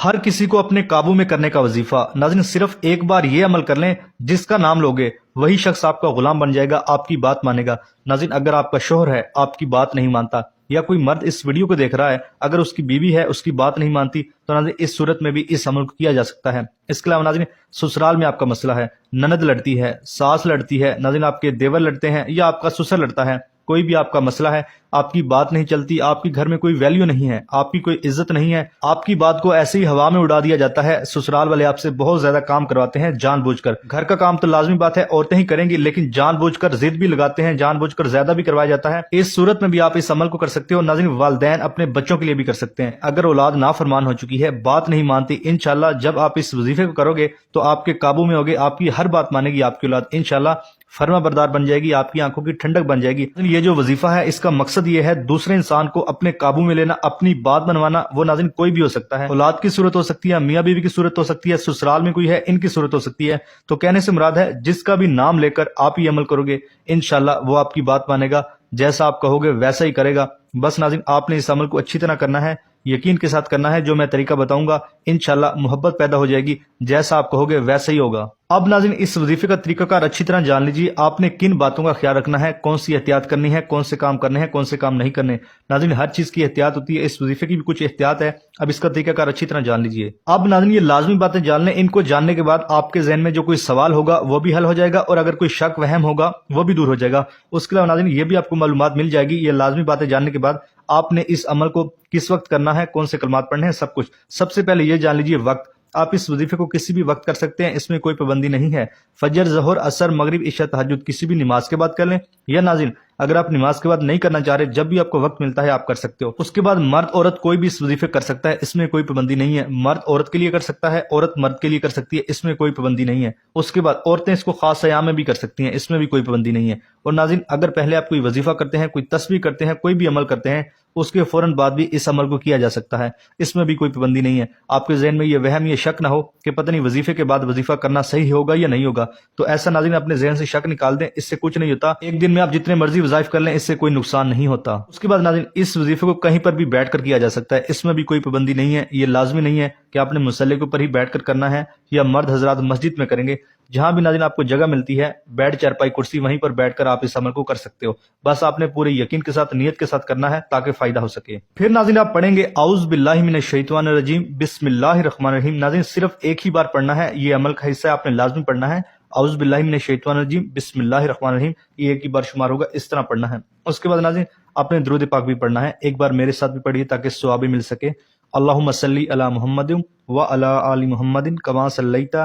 ہر کسی کو اپنے قابو میں کرنے کا وظیفہ۔ ناظرین صرف ایک بار یہ عمل کر لیں، جس کا نام لوگے وہی شخص آپ کا غلام بن جائے گا، آپ کی بات مانے گا۔ ناظرین اگر آپ کا شوہر ہے آپ کی بات نہیں مانتا، یا کوئی مرد اس ویڈیو کو دیکھ رہا ہے اگر اس کی بیوی ہے اس کی بات نہیں مانتی، تو ناظرین اس صورت میں بھی اس عمل کو کیا جا سکتا ہے۔ اس کے علاوہ ناظرین سسرال میں آپ کا مسئلہ ہے، نند لڑتی ہے، ساس لڑتی ہے، ناظرین آپ کے دیور لڑتے ہیں یا آپ کا سسر لڑتا ہے، کوئی بھی آپ کا مسئلہ ہے، آپ کی بات نہیں چلتی، آپ کے گھر میں کوئی ویلیو نہیں ہے، آپ کی کوئی عزت نہیں ہے، آپ کی بات کو ایسے ہی ہوا میں اڑا دیا جاتا ہے، سسرال والے آپ سے بہت زیادہ کام کرواتے ہیں جان بوجھ کر۔ گھر کا کام تو لازمی بات ہے عورتیں ہی کریں گی، لیکن جان بوجھ کر ضد بھی لگاتے ہیں، جان بوجھ کر زیادہ بھی کروایا جاتا ہے۔ اس صورت میں بھی آپ اس عمل کو کر سکتے ہو۔ ناظرین والدین اپنے بچوں کے لیے بھی کر سکتے ہیں۔ اگر اولاد نافرمان ہو چکی ہے، بات نہیں مانتی، انشاءاللہ جب آپ اس وظیفے کو کرو گے تو آپ کے قابو میں ہوگے، آپ کی ہر بات مانے گی آپ کی اولاد، انشاءاللہ فرما بردار بن جائے گی، آپ کی آنکھوں کی ٹھنڈک بن جائے گی۔ یہ جو وظیفہ ہے اس کا مقصد یہ ہے دوسرے انسان کو اپنے قابو میں لینا، اپنی بات منوانا۔ وہ ناظرین کوئی بھی ہو سکتا ہے، اولاد کی صورت ہو سکتی ہے، میاں بیوی کی صورت ہو سکتی ہے، سسرال میں کوئی ہے ان کی صورت ہو سکتی ہے۔ تو کہنے سے مراد ہے جس کا بھی نام لے کر آپ یہ عمل کرو گے انشاءاللہ وہ آپ کی بات مانے گا، جیسا آپ کہو گے ویسا ہی کرے گا۔ بس ناظرین آپ نے اس عمل کو اچھی طرح کرنا ہے، یقین کے ساتھ کرنا ہے، جو میں طریقہ بتاؤں گا انشاءاللہ محبت پیدا ہو جائے گی، جیسا آپ کہو گے ویسا ہی ہوگا۔ اب ناظرین اس وظیفے کا طریقہ کار اچھی طرح جان لیجیے، آپ نے کن باتوں کا خیال رکھنا ہے، کون سی احتیاط کرنی ہے، کون سے کام کرنے ہیں، کون سے کام نہیں کرنے۔ ناظرین ہر چیز کی احتیاط ہوتی ہے، اس وظیفے کی بھی کچھ احتیاط ہے، اب اس کا طریقہ کار اچھی طرح جان لیجیے۔ اب ناظرین یہ لازمی باتیں جان لیں، ان کو جاننے کے بعد آپ کے ذہن میں جو کوئی سوال ہوگا وہ بھی حل ہو جائے گا، اور اگر کوئی شک وہم ہوگا وہ بھی دور ہو جائے گا۔ اس کے علاوہ ناظرین یہ بھی آپ کو معلومات مل جائے گی، یہ لازمی باتیں جاننے کے بعد آپ نے اس عمل کو کس وقت کرنا ہے، کون سے کلمات پڑھنے ہیں، سب کچھ۔ سب سے پہلے یہ جان لیجیے وقت، آپ اس وظیفے کو کسی بھی وقت کر سکتے ہیں، اس میں کوئی پابندی نہیں ہے۔ فجر، ظہر، عصر، مغرب، عشاء، تہجد کسی بھی نماز کے بعد کر لیں، یا ناظرین اگر آپ نماز کے بعد نہیں کرنا چاہ رہے جب بھی آپ کو وقت ملتا ہے آپ کر سکتے ہو۔ اس کے بعد مرد عورت کوئی بھی اس وظیفے کر سکتا ہے، اس میں کوئی پابندی نہیں ہے۔ مرد عورت کے لیے کر سکتا ہے، عورت مرد کے لیے کر سکتی ہے، اس میں کوئی پابندی نہیں ہے۔ اس کے بعد عورتیں اس کو خاص ایام میں بھی کر سکتی ہیں، اس میں بھی کوئی پابندی نہیں ہے۔ اور ناظرین اگر پہلے آپ کوئی وظیفہ کرتے ہیں، کوئی تسبیح کرتے ہیں، کوئی بھی عمل کرتے ہیں، اس کے فوراً بعد بھی اس عمل کو کیا جا سکتا ہے، اس میں بھی کوئی پابندی نہیں ہے۔ آپ کے ذہن میں یہ وہم یہ شک نہ ہو کہ پتہ نہیں وظیفے کے بعد وظیفہ کرنا صحیح ہوگا یا نہیں ہوگا، تو ایسا ناظرین اپنے ذہن سے شک نکال دیں، اس سے کچھ نہیں ہوتا۔ ایک دن میں آپ جتنے مرضی وظائف کر لیں اس سے کوئی نقصان نہیں ہوتا۔ اس کے بعد ناظرین اس وظیفے کو کہیں پر بھی بیٹھ کر کیا جا سکتا ہے، اس میں بھی کوئی پابندی نہیں ہے۔ یہ لازمی نہیں ہے کہ آپ نے مصلی کے اوپر ہی بیٹھ کر کرنا ہے، یا مرد حضرات مسجد میں کریں گے، جہاں بھی ناظرین آپ کو جگہ ملتی ہے بیڈ، چارپائی، کرسی، وہیں پر بیٹھ کر آپ اس عمل کو کر سکتے ہو۔ بس آپ نے پورے یقین کے ساتھ نیت کے ساتھ کرنا ہے تاکہ فائدہ ہو سکے۔ پھر ناظرین آپ پڑھیں گے اعوذ باللہ من الشیطان الرجیم بسم اللہ الرحمن الرحیم۔ ناظرین صرف ایک ہی بار پڑھنا ہے، یہ عمل کا حصہ آپ نے لازمی پڑھنا ہے۔ اعوذ باللہ من الشیطان الرجیم بسم اللہ الرحمن الرحیم، یہ ایک ہی بار شمار ہوگا، اس طرح پڑھنا ہے۔ اس کے بعد ناظرین آپ نے درود پاک بھی پڑھنا ہے، ایک بار میرے ساتھ بھی پڑھیے تاکہ ثواب بھی مل سکے۔ اللہم صلی علی محمد وعلی آل محمد کما صلیت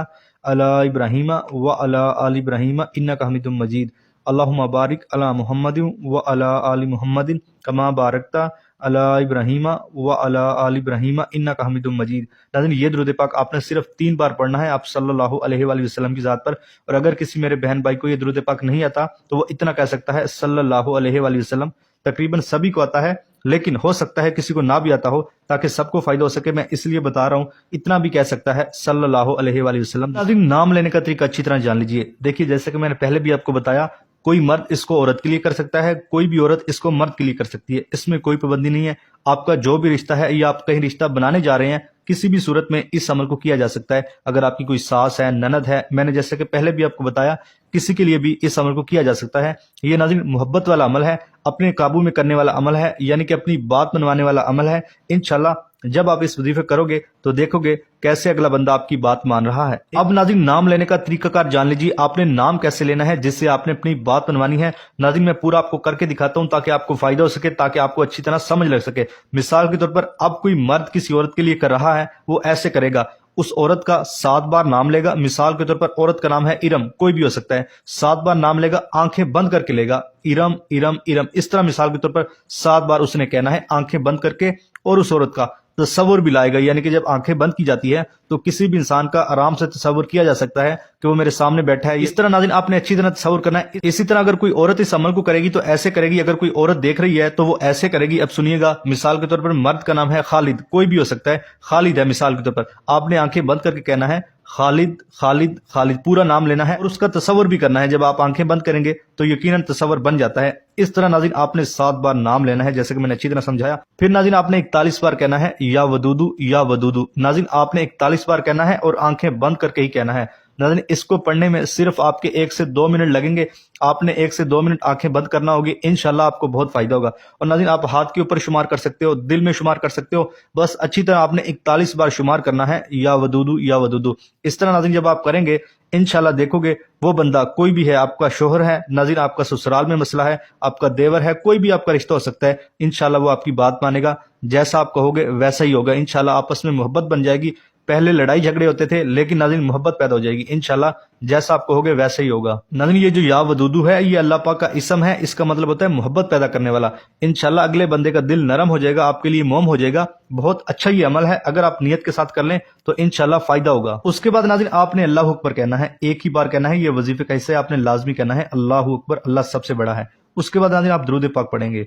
علی ابراہیم وعلی آل ابراہیم انک حمید مجید۔ اللہم بارک علی محمد وعلی آل محمد کما بارکت علی ابراہیم وعلی آل ابراہیم انک حمید مجید۔ ناظرین یہ درود پاک آپ نے صرف 3 بار پڑھنا ہے آپ صلی اللہ علیہ وآلہ وسلم کی ذات پر، اور اگر کسی میرے بہن بھائی کو یہ درود پاک نہیں آتا تو وہ اتنا کہہ سکتا ہے صلی اللہ علیہ وآلہ وسلم۔ تقریباً سبھی کو آتا ہے، لیکن ہو سکتا ہے کسی کو نہ بھی آتا ہو، تاکہ سب کو فائدہ ہو سکے میں اس لیے بتا رہا ہوں، اتنا بھی کہہ سکتا ہے صلی اللہ علیہ وآلہ وسلم۔ ناظرین نام لینے کا طریقہ اچھی طرح جان لیجئے۔ دیکھیے جیسے کہ میں نے پہلے بھی آپ کو بتایا، کوئی مرد اس کو عورت کے لیے کر سکتا ہے، کوئی بھی عورت اس کو مرد کے لیے کر سکتی ہے، اس میں کوئی پابندی نہیں ہے۔ آپ کا جو بھی رشتہ ہے یا آپ کہیں رشتہ بنانے جا رہے ہیں، کسی بھی صورت میں اس عمل کو کیا جا سکتا ہے۔ اگر آپ کی کوئی ساس ہے، نند ہے، میں نے جیسے کہ پہلے بھی آپ کو بتایا، کسی کے لیے بھی اس عمل کو کیا جا سکتا ہے۔ یہ ناظرین محبت والا عمل ہے، اپنے قابو میں کرنے والا عمل ہے، یعنی کہ اپنی بات منوانے والا عمل ہے۔ انشاءاللہ جب آپ اس وظیفے کرو گے تو دیکھو گے کیسے اگلا بندہ آپ کی بات مان رہا ہے۔ اب ناظرین نام لینے کا طریقہ کار جان لیجیے، آپ نے نام کیسے لینا ہے جس سے آپ نے اپنی بات منوانی ہے۔ ناظرین میں پورا آپ کو کر کے دکھاتا ہوں تاکہ آپ کو فائدہ ہو سکے، تاکہ آپ کو اچھی طرح سمجھ لگ سکے۔ مثال کے طور پر اب کوئی مرد کسی عورت کے لیے کر رہا ہے، وہ ایسے کرے گا، اس عورت کا 7 بار نام لے گا۔ مثال کے طور پر عورت کا نام ہے ارم، کوئی بھی ہو سکتا ہے، 7 بار نام لے گا، آنکھیں بند کر کے لے گا، ارم ارم ارم، اس طرح مثال کے طور پر 7 بار اس نے کہنا ہے آنکھیں بند کر کے، اور اس عورت کا تصور بھی لائے گا، یعنی کہ جب آنکھیں بند کی جاتی ہے تو کسی بھی انسان کا آرام سے تصور کیا جا سکتا ہے کہ وہ میرے سامنے بیٹھا ہے۔ اس طرح ناظرین آپ نے اچھی طرح تصور کرنا ہے۔ اسی طرح اگر کوئی عورت اس عمل کو کرے گی تو ایسے کرے گی، اگر کوئی عورت دیکھ رہی ہے تو وہ ایسے کرے گی۔ اب سنیے گا، مثال کے طور پر مرد کا نام ہے خالد، کوئی بھی ہو سکتا ہے، خالد ہے مثال کے طور پر، آپ نے آنکھیں بند کر کے کہنا ہے خالد خالد خالد پورا نام لینا ہے اور اس کا تصور بھی کرنا ہے. جب آپ آنکھیں بند کریں گے تو یقیناً تصور بن جاتا ہے. اس طرح ناظرین آپ نے 7 بار نام لینا ہے جیسے کہ میں نے اچھی طرح سمجھایا. پھر ناظرین آپ نے 41 بار کہنا ہے یا ودودو یا ودودو. ناظرین آپ نے 41 بار کہنا ہے اور آنکھیں بند کر کے ہی کہنا ہے. ناظرین اس کو پڑھنے میں صرف آپ کے 1 سے 2 منٹ لگیں گے. آپ نے 1 سے 2 منٹ آنکھیں بند کرنا ہوگی, انشاءاللہ آپ کو بہت فائدہ ہوگا. اور ناظرین آپ ہاتھ کے اوپر شمار کر سکتے ہو, دل میں شمار کر سکتے ہو, بس اچھی طرح آپ نے 41 بار شمار کرنا ہے یا ودودو یا ودودو. اس طرح ناظرین جب آپ کریں گے انشاءاللہ دیکھو گے وہ بندہ کوئی بھی ہے, آپ کا شوہر ہے ناظرین, آپ کا سسرال میں مسئلہ ہے, آپ کا دیور ہے, کوئی بھی آپ کا رشتہ ہو سکتا ہے, انشاءاللہ وہ آپ کی بات مانے گا. جیسا آپ کہو گے ویسا ہی ہوگا. انشاءاللہ آپس میں محبت بن جائے گی. پہلے لڑائی جھگڑے ہوتے تھے لیکن ناظرین محبت پیدا ہو جائے گی. انشاءاللہ جیسا آپ کہو گے ویسا ہی ہوگا. ناظرین یہ جو یا ودودو ہے یہ اللہ پاک کا اسم ہے, اس کا مطلب ہوتا ہے محبت پیدا کرنے والا. انشاءاللہ اگلے بندے کا دل نرم ہو جائے گا, آپ کے لیے موم ہو جائے گا. بہت اچھا یہ عمل ہے, اگر آپ نیت کے ساتھ کر لیں تو انشاءاللہ فائدہ ہوگا. اس کے بعد ناظرین آپ نے اللہ اکبر کہنا ہے, ایک ہی بار کہنا ہے. یہ وظیفے کا حصہ ہے, آپ نے لازمی کہنا ہے اللہ اکبر, اللہ سب سے بڑا ہے. اس کے بعد ناظرین آپ درود پاک پڑھیں گے.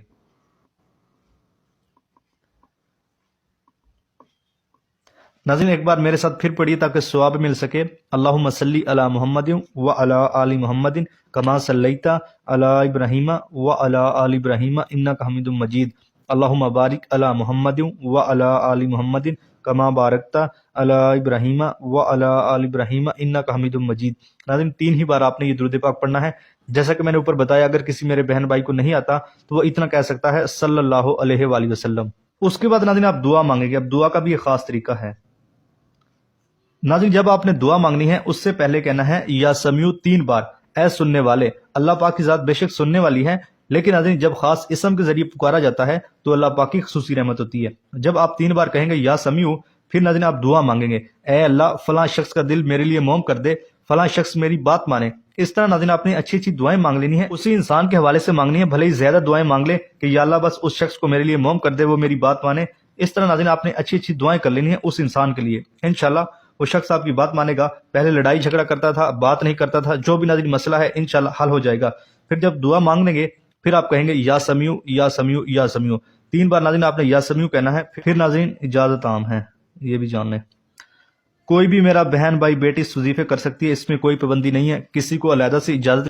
ناظرین ایک بار میرے ساتھ پھر پڑھیے تاکہ ثواب مل سکے. اللہم صلی علی محمد وعلی آل محمد کما صلیت علی ابراہیم وعلی آل ابراہیم انک حمید مجید. اللہم بارک علی محمد وعلی آل محمد کما بارکت علی ابراہیم وعلی آل ابراہیم انک حمید مجید. ناظرین 3 ہی بار آپ نے یہ درود پاک پڑھنا ہے. جیسا کہ میں نے اوپر بتایا, اگر کسی میرے بہن بھائی کو نہیں آتا تو وہ اتنا کہہ سکتا ہے صلی اللہ علیہ وآلہ وسلم. اس کے بعد ناظرین آپ دعا مانگیں گے. اب دعا کا بھی ایک خاص طریقہ ہے. ناظرین جب آپ نے دعا مانگنی ہے اس سے پہلے کہنا ہے یا سمیع 3 بار. اے سننے والے, اللہ پاک کی ذات بے شک سننے والی ہے, لیکن ناظرین جب خاص اسم کے ذریعے پکارا جاتا ہے تو اللہ پاک کی خصوصی رحمت ہوتی ہے. جب آپ 3 بار کہیں گے یا سمیع, پھر ناظرین آپ دعا مانگیں گے اے اللہ فلاں شخص کا دل میرے لیے موم کر دے, فلاں شخص میری بات مانے. اس طرح ناظرین آپ نے اچھی اچھی دعائیں مانگ لینی ہے, اسی انسان کے حوالے سے مانگنی ہے, بھلے ہی زیادہ دعائیں مانگ لے کہ یا اللہ بس اس شخص کو میرے لیے موم کر دے, وہ میری بات مانے. اس طرح ناظرین آپ نے اچھی اچھی دعائیں کر لینی ہے اس انسان کے لیے. انشاءاللہ وہ شخص آپ کی بات مانے گا. پہلے لڑائی جھگڑا کرتا تھا, بات نہیں کرتا تھا, جو بھی ناظرین مسئلہ ہے انشاءاللہ حل ہو جائے گا. پھر جب دعا مانگیں گے پھر آپ کہیں گے یا سمیع یا سمیع یا سمیع. 3 بار ناظرین آپ نے یا سمیع کہنا ہے. پھر ناظرین اجازت عام ہے, یہ بھی جان لیں. کوئی بھی میرا بہن بھائی بیٹی اس وظیفے کر سکتی ہے, اس میں کوئی پابندی نہیں ہے. کسی کو علیحدہ سے اجازت